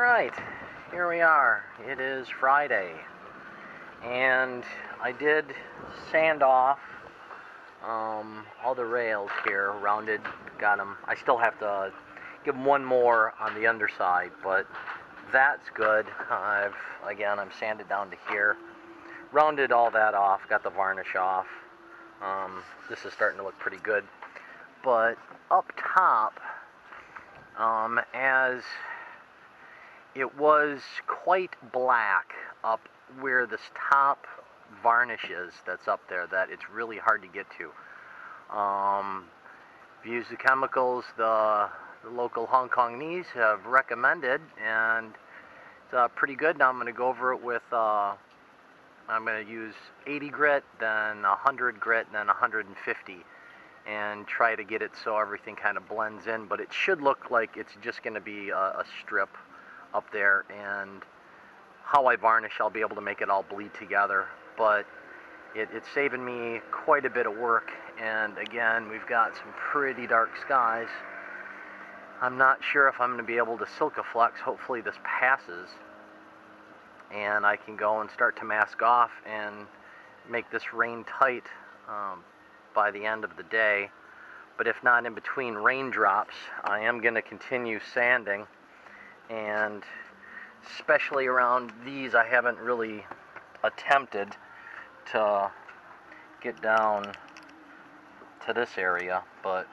Alright, here we are. It is Friday, and I did sand off all the rails here, rounded, got them. I still have to give them one more on the underside, but that's good. I'm sanded down to here, rounded all that off, got the varnish off. This is starting to look pretty good, but up top, as it was quite black up where this top varnish is that's up there, that it's really hard to get to. If you use the chemicals the local Hong Kongese have recommended, and it's pretty good. Now I'm going to go over it with, I'm going to use 80 grit, then 100 grit, and then 150, and try to get it so everything kind of blends in, but it should look like it's just going to be a strip up there, and how I varnish, I'll be able to make it all bleed together, but it's saving me quite a bit of work. And again, we've got some pretty dark skies. I'm not sure if I'm going to be able to Silkaflex. Hopefully this passes and I can go and start to mask off and make this rain tight by the end of the day. But if not, in between raindrops, I am going to continue sanding, and especially around these, I haven't really attempted to get down to this area, but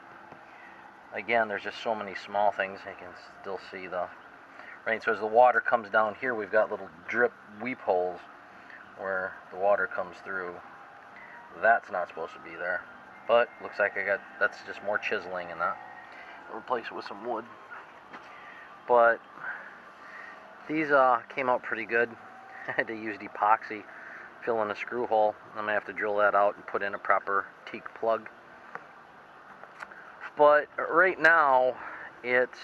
again, there's just so many small things. I can still see the rain. So as the water comes down here, we've got little drip weep holes where the water comes through. That's not supposed to be there, but looks like that's just more chiseling in that. I'll replace it with some wood. But these came out pretty good. I had to use epoxy, fill in a screw hole. I'm going to have to drill that out and put in a proper Teak plug. But right now, it's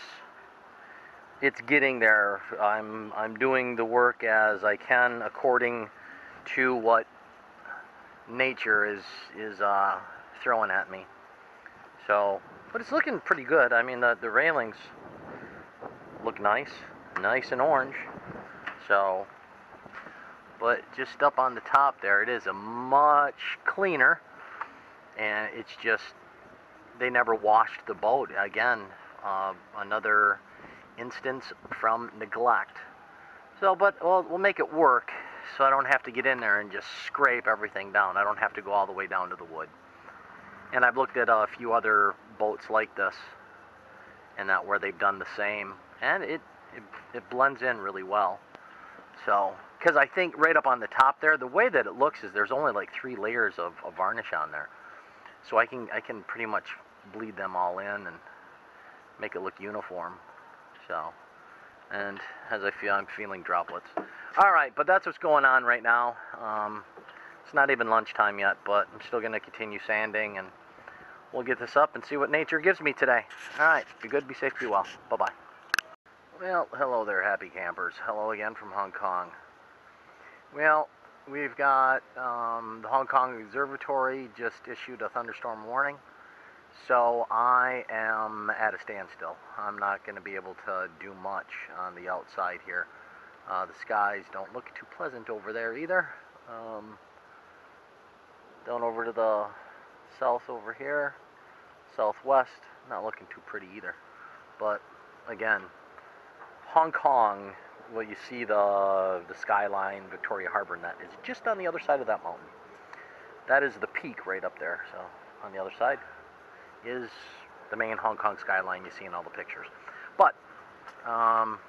getting there. I'm doing the work as I can according to what nature is throwing at me. So, but it's looking pretty good. I mean, the railings look nice and orange. So, but just up on the top there, it is a much cleaner, and it's just, they never washed the boat. Again, another instance from neglect. So, but we'll make it work, so I don't have to get in there and just scrape everything down. I don't have to go all the way down to the wood. And I've looked at a few other boats like this, and that where they've done the same, and it blends in really well. So, because I think right up on the top there, the way that it looks is there's only like 3 layers of varnish on there. So I can pretty much bleed them all in and make it look uniform. So, and as I'm feeling droplets. Alright, but that's what's going on right now. It's not even lunchtime yet, but I'm still going to continue sanding, and we'll get this up and see what nature gives me today. Alright, be good, be safe, be well. Bye-bye. Well, hello there, happy campers. Hello again from Hong Kong. Well, we've got the Hong Kong Observatory just issued a thunderstorm warning, so I am at a standstill. I'm not going to be able to do much on the outside here. The skies don't look too pleasant over there either. Down over to the south over here, southwest, not looking too pretty either. But again, Hong Kong, well, you see the skyline, Victoria Harbor, and that is just on the other side of that mountain. That is the peak right up there. So on the other side is the main Hong Kong skyline you see in all the pictures. But I'm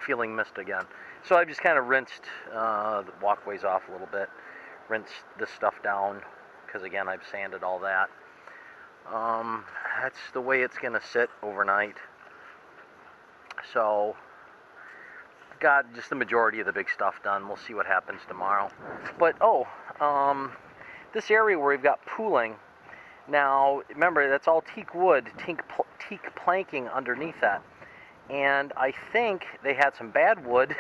feeling mist again. So I've just kind of rinsed the walkways off a little bit, rinsed this stuff down, because again, I've sanded all that. That's the way it's going to sit overnight. So got just the majority of the big stuff done. We'll see what happens tomorrow. But this area where we've got pooling, now remember, that's all teak wood, teak planking underneath that, and I think they had some bad wood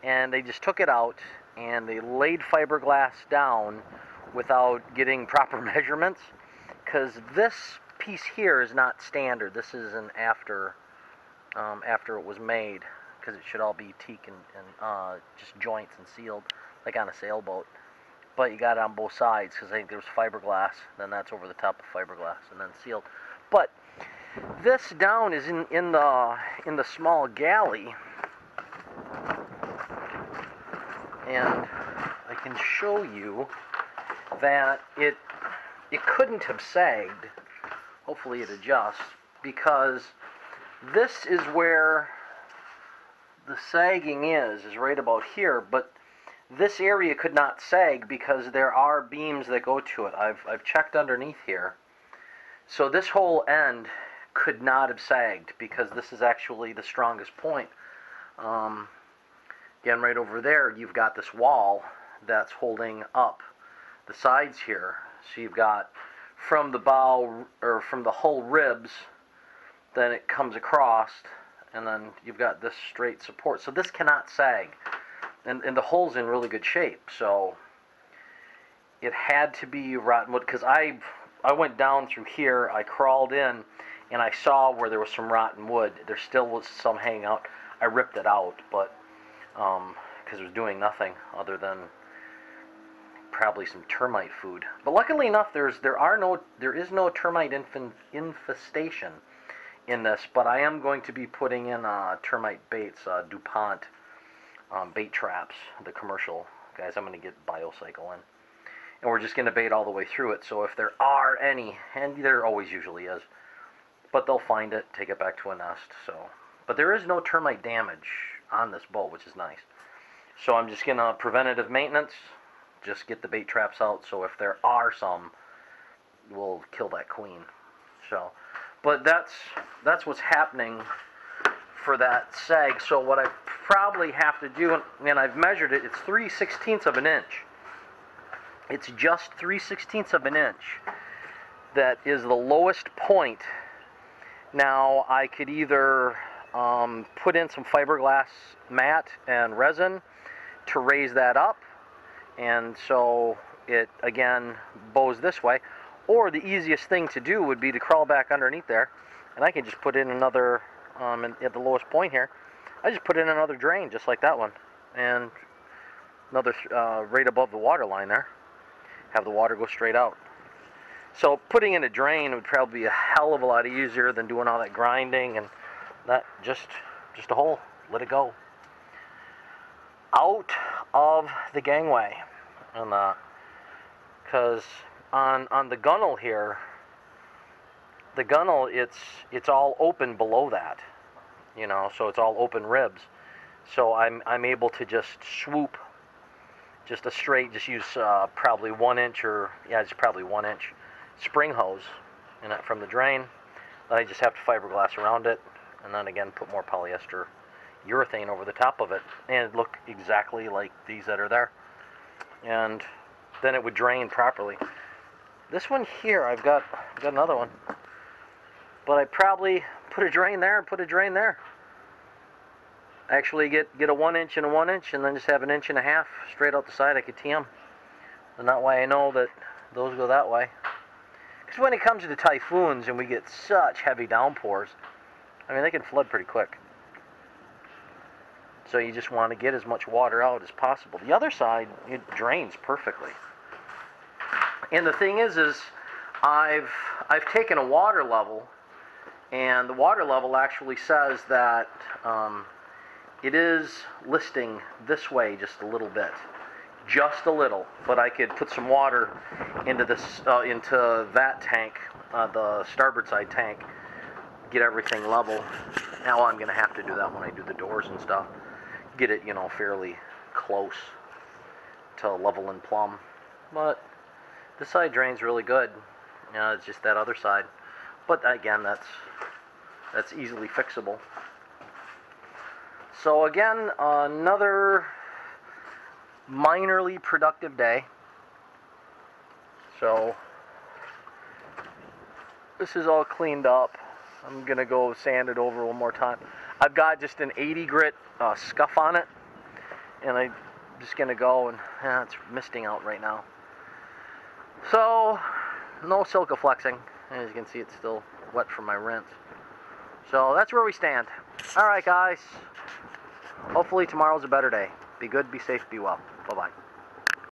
and they just took it out and they laid fiberglass down without getting proper measurements, because this piece here is not standard. This is an after it was made, because it should all be teak and just joints and sealed, like on a sailboat. But you got it on both sides, because I think there's fiberglass, then that's over the top of fiberglass, and then sealed. But this down is in the small galley, and I can show you that it couldn't have sagged. Hopefully it adjusts, because this is where the sagging is right about here, but this area could not sag because there are beams that go to it. I've checked underneath here. So this whole end could not have sagged because this is actually the strongest point. Again, right over there, you've got this wall that's holding up the sides here. So you've got from the bow, or from the hull ribs, then it comes across, and then you've got this straight support. So this cannot sag. And the hull's in really good shape, so it had to be rotten wood, because I went down through here, I crawled in, and I saw where there was some rotten wood. There still was some hanging out. I ripped it out, but because it was doing nothing other than probably some termite food. But luckily enough, there is no termite infestation in this. But I am going to be putting in termite baits, DuPont bait traps, the commercial guys. I'm going to get BioCycle in, and we're just going to bait all the way through it. So if there are any, and there always usually is, but they'll find it, take it back to a nest. So, but there is no termite damage on this boat, which is nice. So I'm just going to preventative maintenance, just get the bait traps out. So if there are some, we'll kill that queen. So, but that's what's happening for that sag. So what I probably have to do, and I've measured it, it's 3/16 of an inch. It's just 3/16 of an inch. That is the lowest point. Now I could either put in some fiberglass mat and resin to raise that up, and so it again bows this way, or the easiest thing to do would be to crawl back underneath there, and I can just put in another at the lowest point here. I just put in another drain just like that one, and another right above the water line there. Have the water go straight out. So putting in a drain would probably be a hell of a lot easier than doing all that grinding, and that just a hole, let it go. Out of the gangway, and because on the gunnel here, the gunnel, it's all open below that, you know, so it's all open ribs. So I'm able to just swoop, just a straight, just use probably 1 inch, or yeah, it's probably 1 inch spring hose in it from the drain. Then I just have to fiberglass around it, and then again put more polyester urethane over the top of it, and it look exactly like these that are there, and then it would drain properly. This one here, I've got another one, but I probably put a drain there and put a drain there. Actually get a 1 inch and a 1 inch, and then just have 1.5 inches straight out the side. I could tee them, and that way I know that those go that way. Because when it comes to typhoons and we get such heavy downpours, I mean, they can flood pretty quick. So you just want to get as much water out as possible. The other side, it drains perfectly. And the thing is I've taken a water level, and the water level actually says that it is listing this way just a little bit. Just a little, but I could put some water into this into that tank, the starboard side tank, get everything level. Now I'm going to have to do that when I do the doors and stuff. Get it, you know, fairly close to level and plumb. But this side drains really good. You know, it's just that other side. But again, that's easily fixable. So again, another minorly productive day. So this is all cleaned up. I'm gonna go sand it over one more time. I've got just an 80 grit scuff on it, and I'm just gonna go, and it's misting out right now. So no silica flexing. As you can see, it's still wet from my rinse. So that's where we stand. All right, guys. hopefully tomorrow's a better day. Be good, be safe, be well. Bye-bye.